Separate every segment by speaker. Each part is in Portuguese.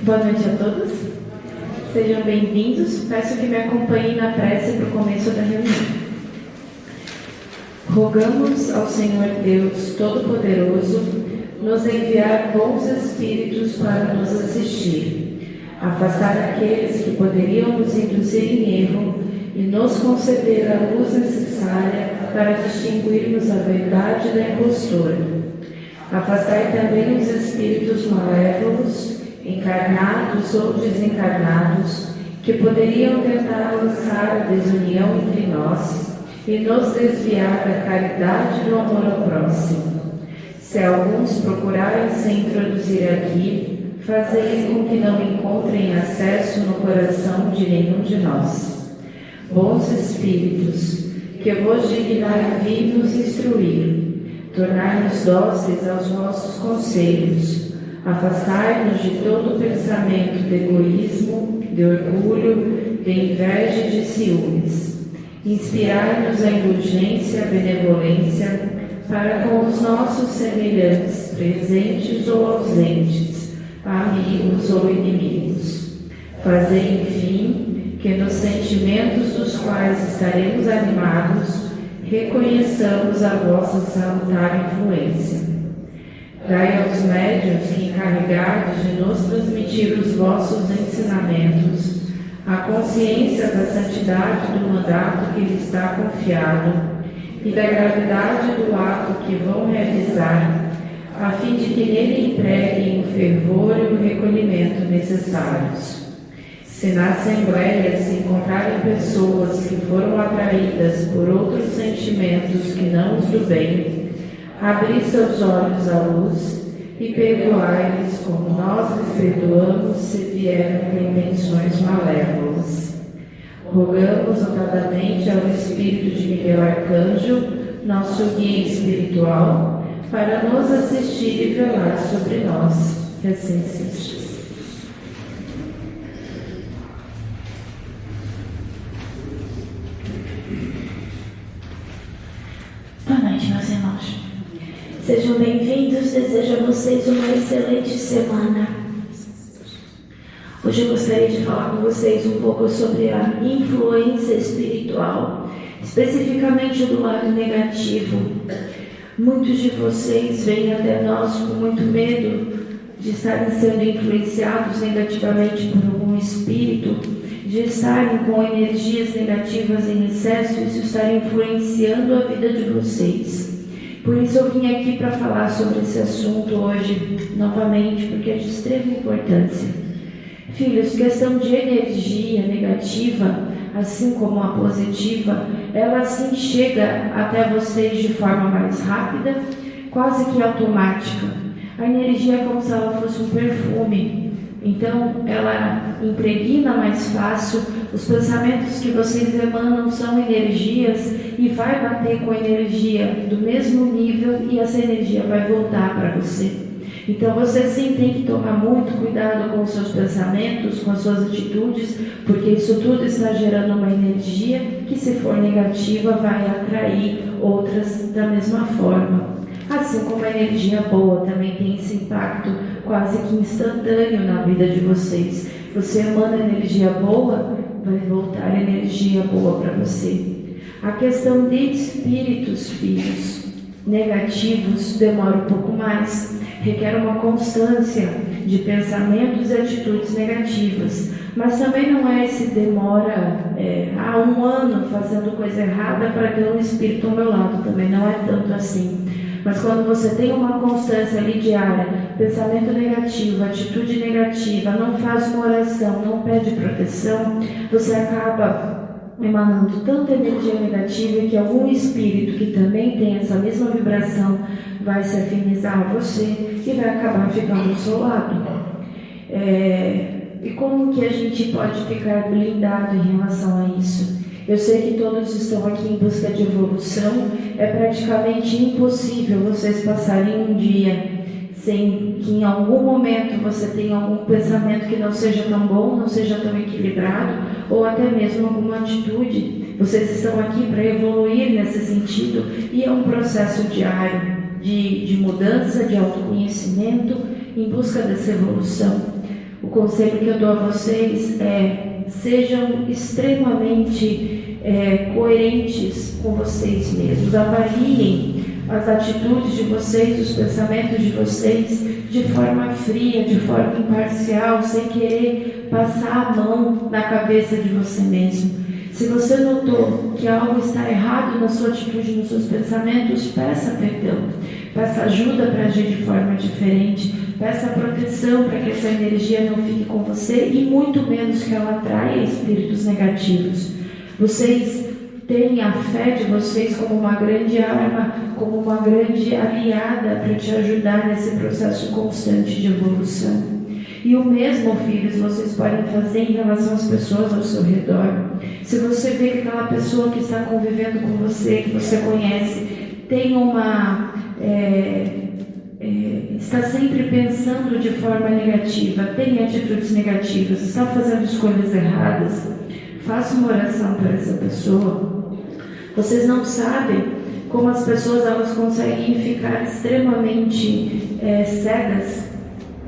Speaker 1: Boa noite a todos. Sejam bem-vindos. Peço que me acompanhem na prece para o começo da reunião. Rogamos ao Senhor Deus Todo-Poderoso nos enviar bons espíritos para nos assistir, afastar aqueles que poderiam nos induzir em erro e nos conceder a luz necessária para distinguirmos a verdade da impostura. Afastai também os espíritos malévolos, encarnados ou desencarnados, que poderiam tentar lançar a desunião entre nós e nos desviar da caridade e do amor ao próximo. Se alguns procurarem se introduzir aqui, fazei com que não encontrem acesso no coração de nenhum de nós. Bons espíritos, que vos dignai vir nos instruir, tornai-nos dóceis aos vossos conselhos, afastai-nos de todo pensamento de egoísmo, de orgulho, de inveja e de ciúmes. Inspirai-nos a indulgência e a benevolência para com os nossos semelhantes, presentes ou ausentes, amigos ou inimigos. Fazei, enfim, que nos sentimentos dos quais estaremos animados, reconheçamos a vossa salutar influência. Dai aos médiuns que, encarregados de nos transmitir os vossos ensinamentos, a consciência da santidade do mandato que lhes está confiado e da gravidade do ato que vão realizar, a fim de que nele empreguem o fervor e o recolhimento necessários. Se na Assembleia se encontrarem pessoas que foram atraídas por outros sentimentos que não os do bem, abri seus olhos à luz e perdoai-lhes como nós lhes perdoamos se vieram com intenções malévolas. Rogamos notadamente ao Espírito de Miguel Arcanjo, nosso guia espiritual, para nos assistir e velar sobre nós. Que assim seja. Boa noite, meus irmãos. Sejam bem-vindos, desejo a vocês uma excelente semana. Hoje eu gostaria de falar com vocês um pouco sobre a influência espiritual, especificamente do lado negativo. Muitos de vocês vêm até nós com muito medo de estarem sendo influenciados negativamente por algum espírito, de estarem com energias negativas em excesso e isso estar influenciando a vida de vocês. Por isso eu vim aqui para falar sobre esse assunto hoje, novamente, porque é de extrema importância. Filhos, questão de energia negativa, assim como a positiva, ela sim chega até vocês de forma mais rápida, quase que automática. A energia é como se ela fosse um perfume, então ela impregna mais fácil, os pensamentos que vocês emanam são energias e vai bater com a energia do mesmo nível e essa energia vai voltar para você. Então você sim tem que tomar muito cuidado com os seus pensamentos, com as suas atitudes, porque isso tudo está gerando uma energia que, se for negativa, vai atrair outras da mesma forma. Assim como a energia boa também tem esse impacto quase que instantâneo na vida de vocês. Você emana energia boa, vai voltar energia boa para você. A questão de espíritos, filhos, negativos demora um pouco mais, requer uma constância de pensamentos e atitudes negativas, mas também não é esse demora há um ano fazendo coisa errada para ter um espírito ao meu lado, também não é tanto assim. Mas quando você tem uma constância ali diária, pensamento negativo, atitude negativa, não faz uma oração, não pede proteção, você acaba emanando tanta energia negativa que algum espírito que também tem essa mesma vibração vai se afinizar a você e vai acabar ficando ao seu lado. E como que a gente pode ficar blindado em relação a isso? Eu sei que todos estão aqui em busca de evolução, é praticamente impossível vocês passarem um dia sem que em algum momento você tenha algum pensamento que não seja tão bom, não seja tão equilibrado, ou até mesmo alguma atitude. Vocês estão aqui para evoluir nesse sentido e é um processo diário de mudança, de autoconhecimento em busca dessa evolução. O conselho que eu dou a vocês é: sejam extremamente coerentes com vocês mesmos, avaliem as atitudes de vocês, os pensamentos de vocês de forma fria, de forma imparcial, sem querer passar a mão na cabeça de você mesmo. Se você notou que algo está errado na sua atitude, nos seus pensamentos, peça perdão, peça ajuda para agir de forma diferente, peça proteção para que essa energia não fique com você e muito menos que ela atraia espíritos negativos. Vocês têm a fé de vocês como uma grande arma, como uma grande aliada para te ajudar nesse processo constante de evolução. E o mesmo, filhos, vocês podem fazer em relação às pessoas ao seu redor. Se você vê que aquela pessoa que está convivendo com você, que você conhece, tem está sempre pensando de forma negativa, tem atitudes negativas, está fazendo escolhas erradas, faça uma oração para essa pessoa. Vocês não sabem como as pessoas elas conseguem ficar extremamente cegas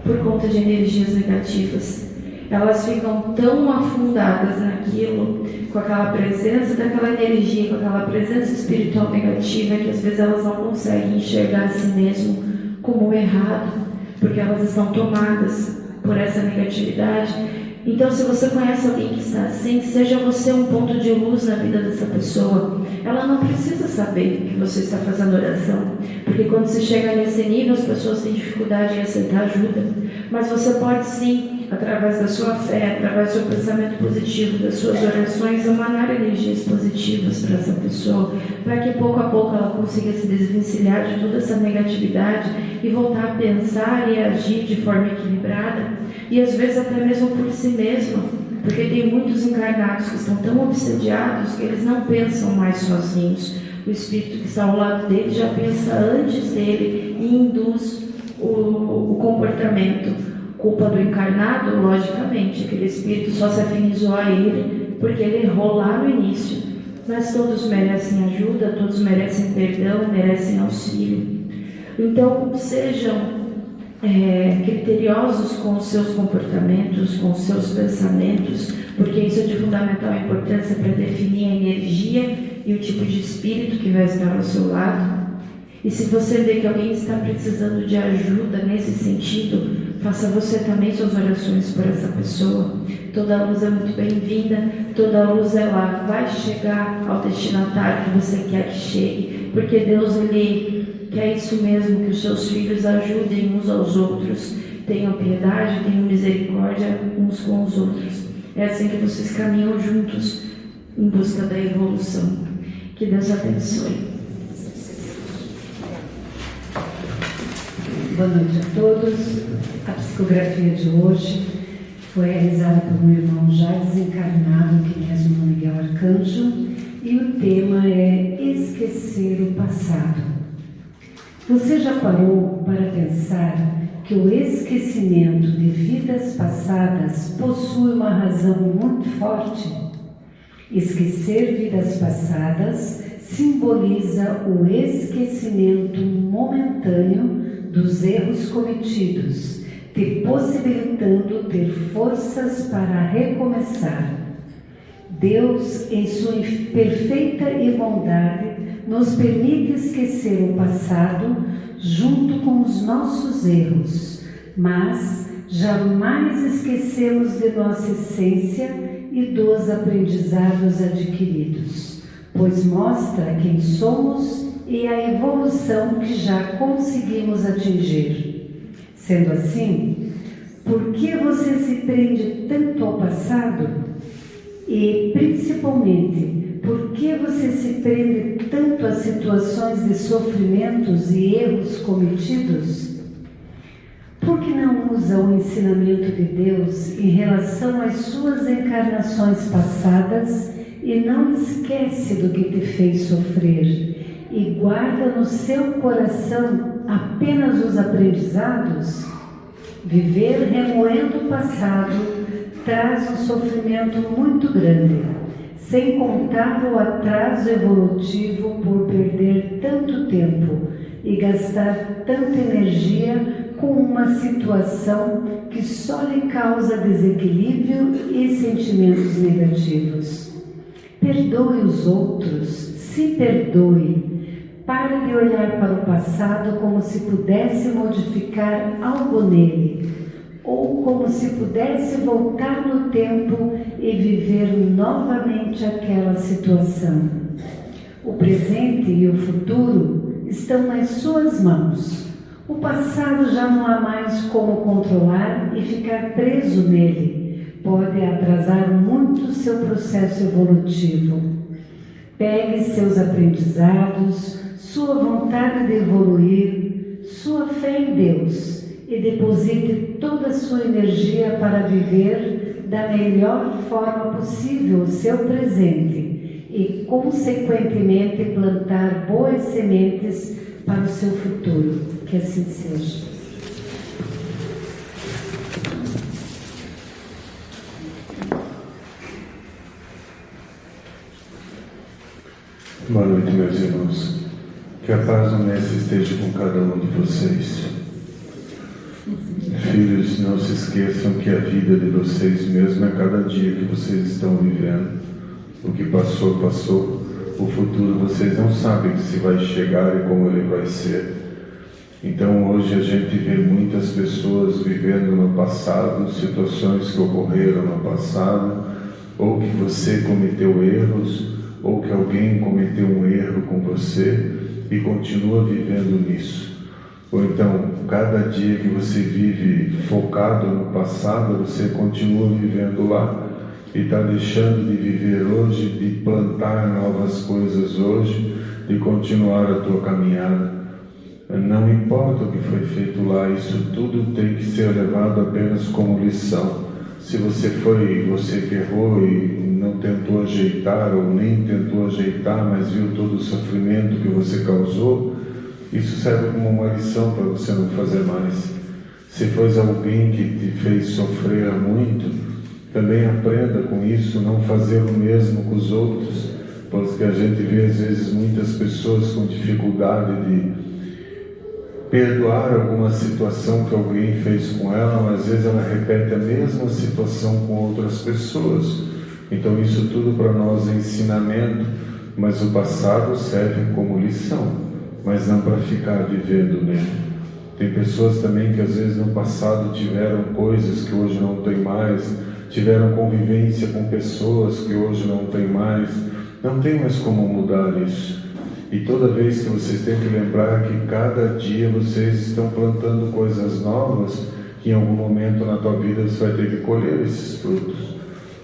Speaker 1: por conta de energias negativas. Elas ficam tão afundadas naquilo, com aquela presença daquela energia, com aquela presença espiritual negativa, que às vezes elas não conseguem enxergar a si mesmo como errado, porque elas estão tomadas por essa negatividade. Então, se você conhece alguém que está assim, seja você um ponto de luz na vida dessa pessoa. Ela não precisa saber que você está fazendo oração, porque quando se chega nesse nível, as pessoas têm dificuldade em aceitar ajuda. Mas você pode sim, através da sua fé, através do seu pensamento positivo, das suas orações, emanar energias positivas para essa pessoa, para que pouco a pouco ela consiga se desvencilhar de toda essa negatividade e voltar a pensar e agir de forma equilibrada, e às vezes até mesmo por si mesma, porque tem muitos encarnados que estão tão obsediados que eles não pensam mais sozinhos. O espírito que está ao lado dele já pensa antes dele e induz o comportamento. Culpa do encarnado, logicamente, aquele espírito só se afinizou a ele porque ele errou lá no início. Mas todos merecem ajuda, todos merecem perdão, merecem auxílio. Então, sejam criteriosos com os seus comportamentos, com os seus pensamentos, porque isso é de fundamental importância para definir a energia e o tipo de espírito que vai estar ao seu lado. E se você vê que alguém está precisando de ajuda nesse sentido, faça você também suas orações por essa pessoa. Toda luz é muito bem-vinda, toda luz ela vai chegar ao destinatário que você quer que chegue, porque Deus ele quer isso mesmo, que os seus filhos ajudem uns aos outros, tenham piedade, tenham misericórdia uns com os outros. É assim que vocês caminham juntos em busca da evolução. Que Deus abençoe.
Speaker 2: Boa noite a todos. A psicografia de hoje foi realizada por um irmão já desencarnado, que é o Miguel Arcanjo, e o tema é esquecer o passado. Você já parou para pensar que o esquecimento de vidas passadas possui uma razão muito forte? Esquecer vidas passadas simboliza o esquecimento momentâneo dos erros cometidos, te possibilitando ter forças para recomeçar. Deus, em sua perfeita bondade, nos permite esquecer o passado junto com os nossos erros, mas jamais esquecemos de nossa essência e dos aprendizados adquiridos, pois mostra quem somos e a evolução que já conseguimos atingir. Sendo assim, por que você se prende tanto ao passado? E, principalmente, por que você se prende tanto a situações de sofrimentos e erros cometidos? Por que não usa o ensinamento de Deus em relação às suas encarnações passadas e não esquece do que te fez sofrer? E guarda no seu coração apenas os aprendizados? Viver remoendo o passado traz um sofrimento muito grande, sem contar o atraso evolutivo por perder tanto tempo e gastar tanta energia com uma situação que só lhe causa desequilíbrio e sentimentos negativos. Perdoe os outros, se perdoe. Pare de olhar para o passado como se pudesse modificar algo nele, ou como se pudesse voltar no tempo e viver novamente aquela situação. O presente e o futuro estão nas suas mãos. O passado já não há mais como controlar e ficar preso nele. Pode atrasar muito o seu processo evolutivo. Pegue seus aprendizados, sua vontade de evoluir, sua fé em Deus e deposite toda a sua energia para viver da melhor forma possível o seu presente e, consequentemente, plantar boas sementes para o seu futuro. Que assim seja.
Speaker 3: Boa noite, meus irmãos. Que a paz do Mestre esteja com cada um de vocês. Filhos, não se esqueçam que a vida de vocês mesmo é cada dia que vocês estão vivendo. O que passou, passou. O futuro vocês não sabem se vai chegar e como ele vai ser. Então hoje a gente vê muitas pessoas vivendo no passado, situações que ocorreram no passado, ou que você cometeu erros, ou que alguém cometeu um erro com você e continua vivendo nisso. Ou então, cada dia que você vive focado no passado, você continua vivendo lá e está deixando de viver hoje, de plantar novas coisas hoje, de continuar a tua caminhada. Não importa o que foi feito lá, isso tudo tem que ser levado apenas como lição. Se você que errou e não tentou ajeitar, ou nem tentou ajeitar, mas viu todo o sofrimento que você causou, isso serve como uma lição para você não fazer mais. Se foi alguém que te fez sofrer muito, também aprenda com isso, não fazer o mesmo com os outros, porque a gente vê às vezes muitas pessoas com dificuldade de perdoar alguma situação que alguém fez com ela, mas às vezes ela repete a mesma situação com outras pessoas. Então isso tudo para nós é ensinamento, mas o passado serve como lição, mas não para ficar vivendo nele. Tem pessoas também que às vezes no passado tiveram coisas que hoje não tem mais, tiveram convivência com pessoas que hoje não tem mais, não tem mais como mudar isso. E toda vez que vocês têm que lembrar que cada dia vocês estão plantando coisas novas, que em algum momento na tua vida você vai ter que colher esses frutos.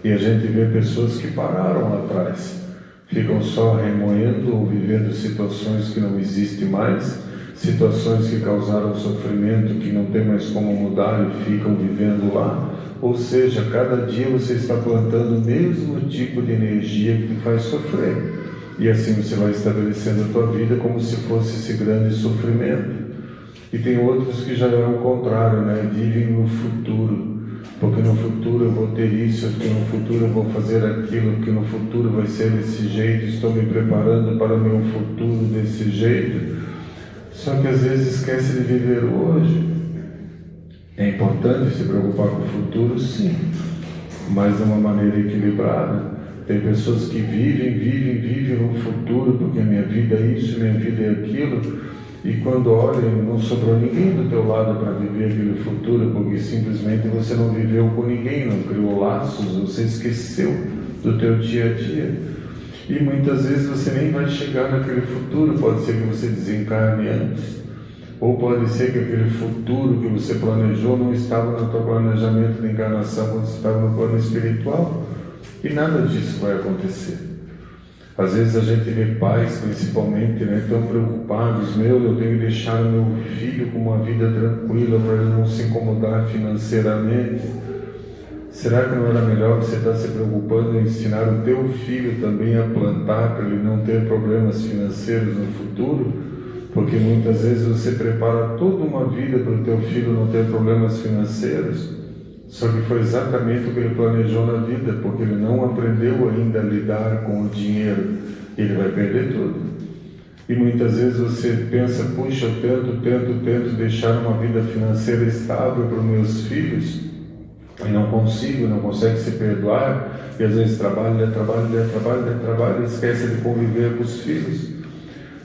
Speaker 3: E a gente vê pessoas que pararam lá atrás, ficam só remoendo ou vivendo situações que não existem mais, situações que causaram sofrimento, que não tem mais como mudar e ficam vivendo lá. Ou seja, cada dia você está plantando o mesmo tipo de energia que te faz sofrer. E assim você vai estabelecendo a tua vida como se fosse esse grande sofrimento. E tem outros que já é o contrário, né? Vivem no futuro. Porque no futuro eu vou ter isso, porque no futuro eu vou fazer aquilo, porque no futuro vai ser desse jeito, estou me preparando para o meu futuro desse jeito. Só que às vezes esquece de viver o hoje. É importante se preocupar com o futuro, sim, mas de uma maneira equilibrada. Tem pessoas que vivem no futuro, porque minha vida é isso, minha vida é aquilo, e quando olham, não sobrou ninguém do teu lado para viver aquele futuro, porque simplesmente você não viveu com ninguém, não criou laços, você esqueceu do teu dia a dia. E muitas vezes você nem vai chegar naquele futuro, pode ser que você desencarne antes, ou pode ser que aquele futuro que você planejou não estava no teu planejamento de encarnação, quando você estava no plano espiritual. E nada disso vai acontecer. Às vezes a gente vê pais, principalmente, tão preocupados, eu tenho que deixar o meu filho com uma vida tranquila para ele não se incomodar financeiramente. Será que não era melhor você estar se preocupando em ensinar o teu filho também a plantar para ele não ter problemas financeiros no futuro? Porque muitas vezes você prepara toda uma vida para o teu filho não ter problemas financeiros, só que foi exatamente o que ele planejou na vida, porque ele não aprendeu ainda a lidar com o dinheiro, ele vai perder tudo. E muitas vezes você pensa, puxa, eu tento deixar uma vida financeira estável para os meus filhos e não consegue se perdoar, e às vezes trabalha, e esquece de conviver com os filhos.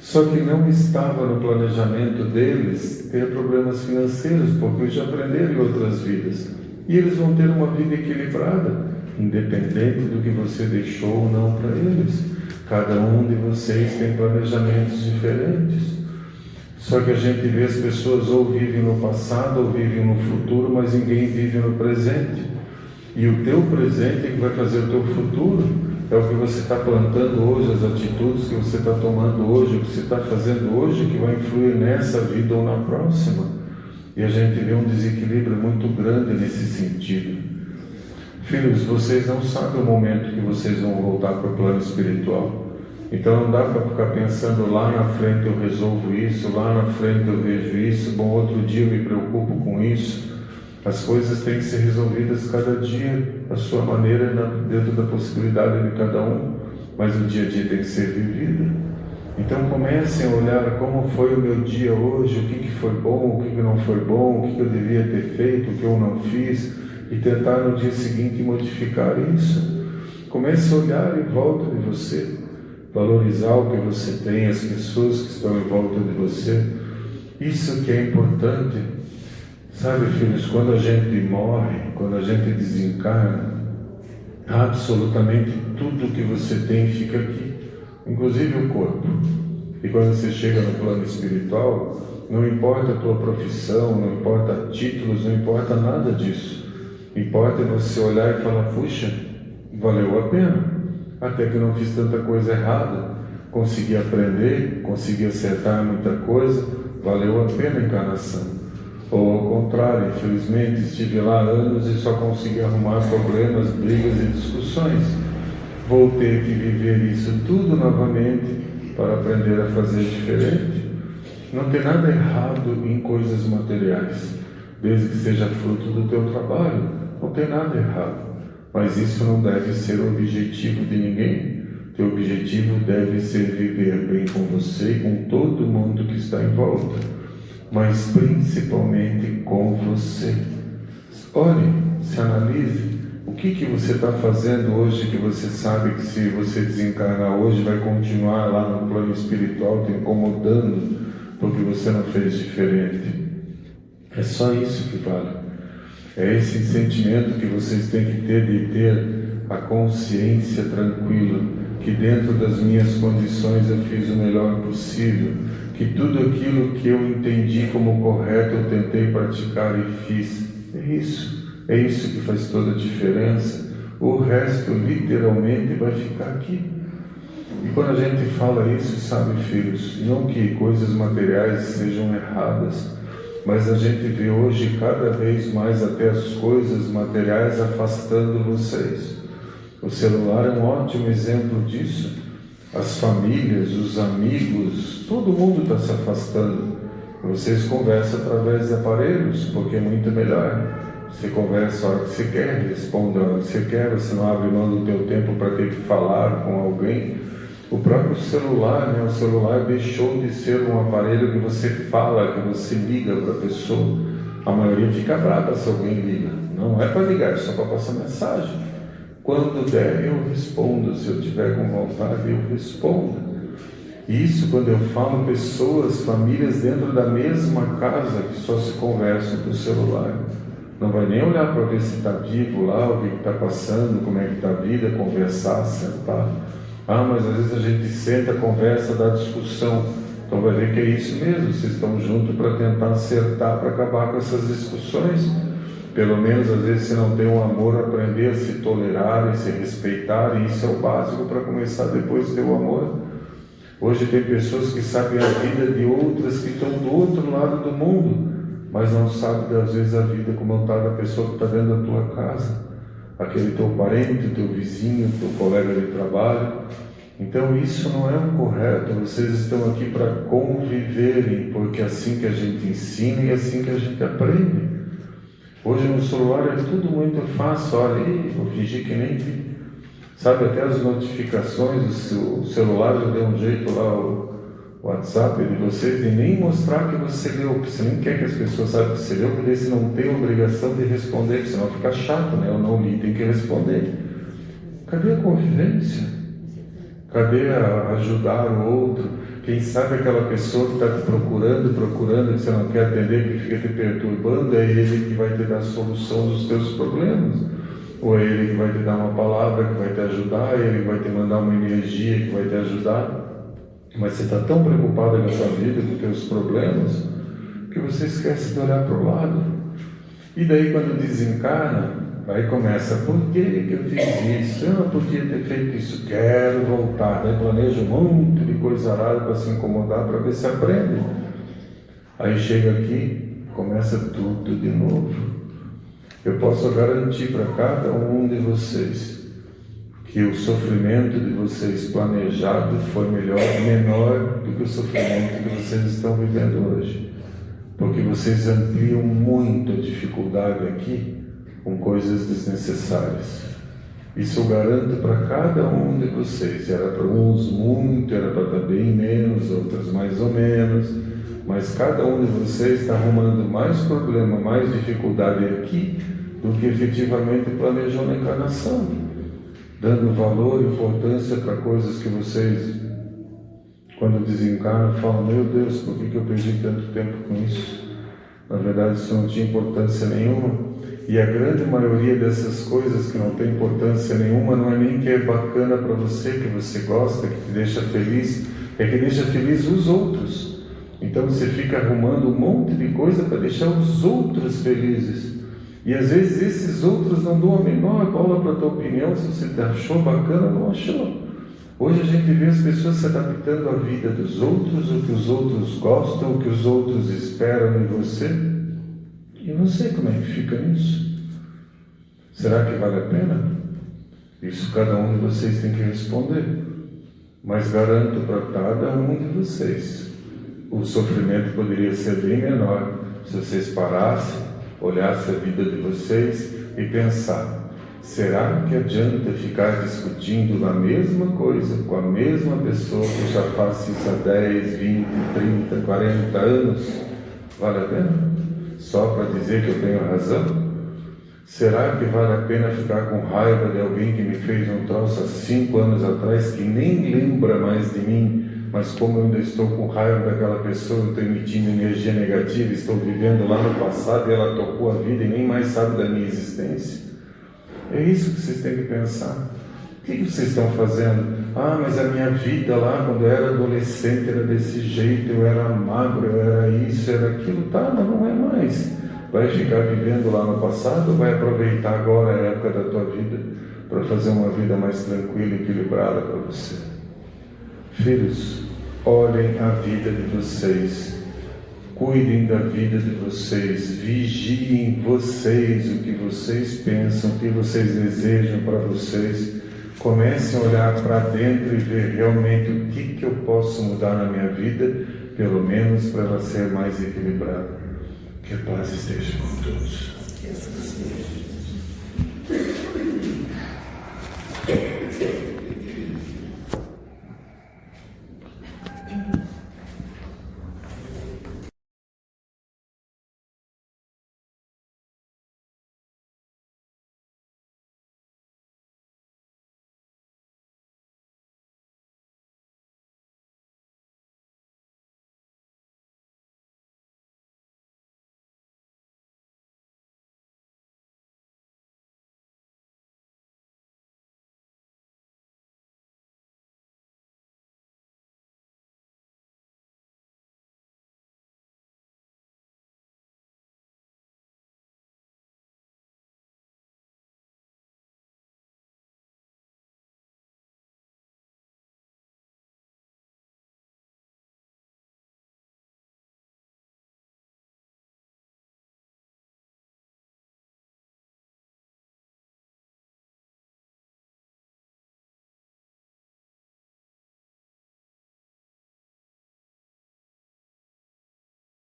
Speaker 3: Só que não estava no planejamento deles ter problemas financeiros, porque eles já aprenderam em outras vidas. E eles vão ter uma vida equilibrada, independente do que você deixou ou não para eles. Cada um de vocês tem planejamentos diferentes. Só que a gente vê as pessoas ou vivem no passado ou vivem no futuro, mas ninguém vive no presente. E o teu presente é que vai fazer o teu futuro. É o que você está plantando hoje, as atitudes que você está tomando hoje, o que você está fazendo hoje, que vai influir nessa vida ou na próxima. E a gente vê um desequilíbrio muito grande nesse sentido. Filhos, vocês não sabem o momento que vocês vão voltar para o plano espiritual. Então não dá para ficar pensando, lá na frente eu resolvo isso, lá na frente eu vejo isso, bom, outro dia eu me preocupo com isso. As coisas têm que ser resolvidas cada dia, a sua maneira, dentro da possibilidade de cada um, mas o dia a dia tem que ser vivido. Então comecem a olhar como foi o meu dia hoje, o que foi bom, o que não foi bom, o que eu devia ter feito, o que eu não fiz, e tentar no dia seguinte modificar isso. Comece a olhar em volta de você, valorizar o que você tem, as pessoas que estão em volta de você. Isso que é importante. Sabe, filhos, quando a gente morre, quando a gente desencarna, absolutamente tudo que você tem fica aqui, inclusive o corpo. E quando você chega no plano espiritual, não importa a tua profissão, não importa títulos, não importa nada disso. Importa você olhar e falar, puxa, valeu a pena, até que não fiz tanta coisa errada, consegui aprender, consegui acertar muita coisa, valeu a pena a encarnação. Ou ao contrário, infelizmente, estive lá anos e só consegui arrumar problemas, brigas e discussões. Vou ter que viver isso tudo novamente para aprender a fazer diferente. Não tem nada errado em coisas materiais, desde que seja fruto do teu trabalho, não tem nada errado. Mas isso não deve ser o objetivo de ninguém. Teu objetivo deve ser viver bem com você e com todo mundo que está em volta, mas principalmente com você. Olhe, se analise, o que você está fazendo hoje que você sabe que se você desencarnar hoje vai continuar lá no plano espiritual te incomodando porque você não fez diferente. É só isso que vale. É esse sentimento que vocês têm que ter de ter a consciência tranquila, que dentro das minhas condições eu fiz o melhor possível, que tudo aquilo que eu entendi como correto eu tentei praticar e fiz. É isso que faz toda a diferença. O resto literalmente vai ficar aqui. E quando a gente fala isso, sabe, filhos, não que coisas materiais sejam erradas, mas a gente vê hoje cada vez mais até as coisas materiais afastando vocês. O celular é um ótimo exemplo disso. As famílias, os amigos, todo mundo está se afastando. Vocês conversam através de aparelhos, porque é muito melhor. Você conversa a hora que você quer, responde a hora que você quer, você não abre mão do teu tempo para ter que falar com alguém. O próprio celular, o celular deixou de ser um aparelho que você fala, que você liga para a pessoa. A maioria fica brava se alguém liga. Não é para ligar, é só para passar mensagem. Quando der, eu respondo. Se eu tiver com vontade, eu respondo. Isso quando eu falo pessoas, famílias dentro da mesma casa que só se conversam pelo celular. Não vai nem olhar para ver se está vivo lá, o que está passando, como é que está a vida, conversar, sentar. Mas às vezes a gente senta, conversa, dá discussão. Então vai ver que é isso mesmo, vocês estão juntos para tentar acertar, para acabar com essas discussões. Pelo menos às vezes se não tem um amor, aprender a se tolerar e se respeitar, e isso é o básico para começar depois ter o amor. Hoje tem pessoas que sabem a vida de outras que estão do outro lado do mundo, mas não sabem às vezes a vida como está da pessoa que está dentro da tua casa. Aquele teu parente, teu vizinho, teu colega de trabalho. Então isso não é um correto. Vocês estão aqui para conviverem, porque é assim que a gente ensina e é assim que a gente aprende. Hoje no celular é tudo muito fácil. Olha aí, vou fingir que nem vi. Sabe, até as notificações, o celular já deu um jeito lá, WhatsApp de vocês e nem mostrar que você leu, porque você nem quer que as pessoas saibam que você leu, porque você não tem obrigação de responder, senão fica chato, né? Eu não li, tem que responder. Cadê a convivência? Cadê ajudar o outro? Quem sabe aquela pessoa que está te procurando, que você não quer atender, que fica te perturbando, é ele que vai te dar a solução dos teus problemas. Ou é ele que vai te dar uma palavra que vai te ajudar, ele que vai te mandar uma energia que vai te ajudar. Mas você está tão preocupado com a sua vida, com os teus problemas, que você esquece de olhar para o lado. E daí quando desencarna, aí começa, por que eu fiz isso? Eu não podia ter feito isso, quero voltar. Daí planeja um monte de coisa arada para se incomodar, para ver se aprende. Aí chega aqui, começa tudo de novo. Eu posso garantir para cada um de vocês que o sofrimento de vocês planejado foi menor do que o sofrimento que vocês estão vivendo hoje. Porque vocês ampliam muito a dificuldade aqui com coisas desnecessárias. Isso eu garanto para cada um de vocês. Era para uns muito, era para também menos, outras mais ou menos. Mas cada um de vocês está arrumando mais problema, mais dificuldade aqui do que efetivamente planejou na encarnação. Dando valor e importância para coisas que vocês, quando desencarnam, falam, meu Deus, por que eu perdi tanto tempo com isso? Na verdade, isso não tinha importância nenhuma. E a grande maioria dessas coisas que não tem importância nenhuma não é nem que é bacana para você, que você gosta, que te deixa feliz, é que deixa feliz os outros. Então você fica arrumando um monte de coisa para deixar os outros felizes. E às vezes esses outros não dão a menor bola para a tua opinião, se você achou bacana ou não achou. Hoje a gente vê as pessoas se adaptando à vida dos outros, o que os outros gostam, o que os outros esperam de você. E você, como é que fica nisso? Será que vale a pena? Isso cada um de vocês tem que responder. Mas garanto para cada um de vocês, o sofrimento poderia ser bem menor se vocês parassem, olhassem a vida de vocês e pensar, será que adianta ficar discutindo na mesma coisa com a mesma pessoa que já faz isso há 10, 20, 30, 40 anos? Vale a pena? Só para dizer que eu tenho razão? Será que vale a pena ficar com raiva de alguém que me fez um troço há 5 anos atrás, que nem lembra mais de mim, mas como eu ainda estou com raiva daquela pessoa, eu estou emitindo energia negativa, estou vivendo lá no passado e ela tocou a vida e nem mais sabe da minha existência? É isso que vocês têm que pensar. O que vocês estão fazendo? Ah, mas a minha vida lá, quando eu era adolescente, era desse jeito, eu era magro, eu era isso, era aquilo. Tá, mas não é mais. Vai ficar vivendo lá no passado ou vai aproveitar agora a época da tua vida para fazer uma vida mais tranquila e equilibrada para você? Filhos, olhem a vida de vocês, cuidem da vida de vocês, vigiem vocês, o que vocês pensam, o que vocês desejam para vocês. Comecem a olhar para dentro e ver realmente o que eu posso mudar na minha vida, pelo menos para ela ser mais equilibrada. Que a paz esteja com todos.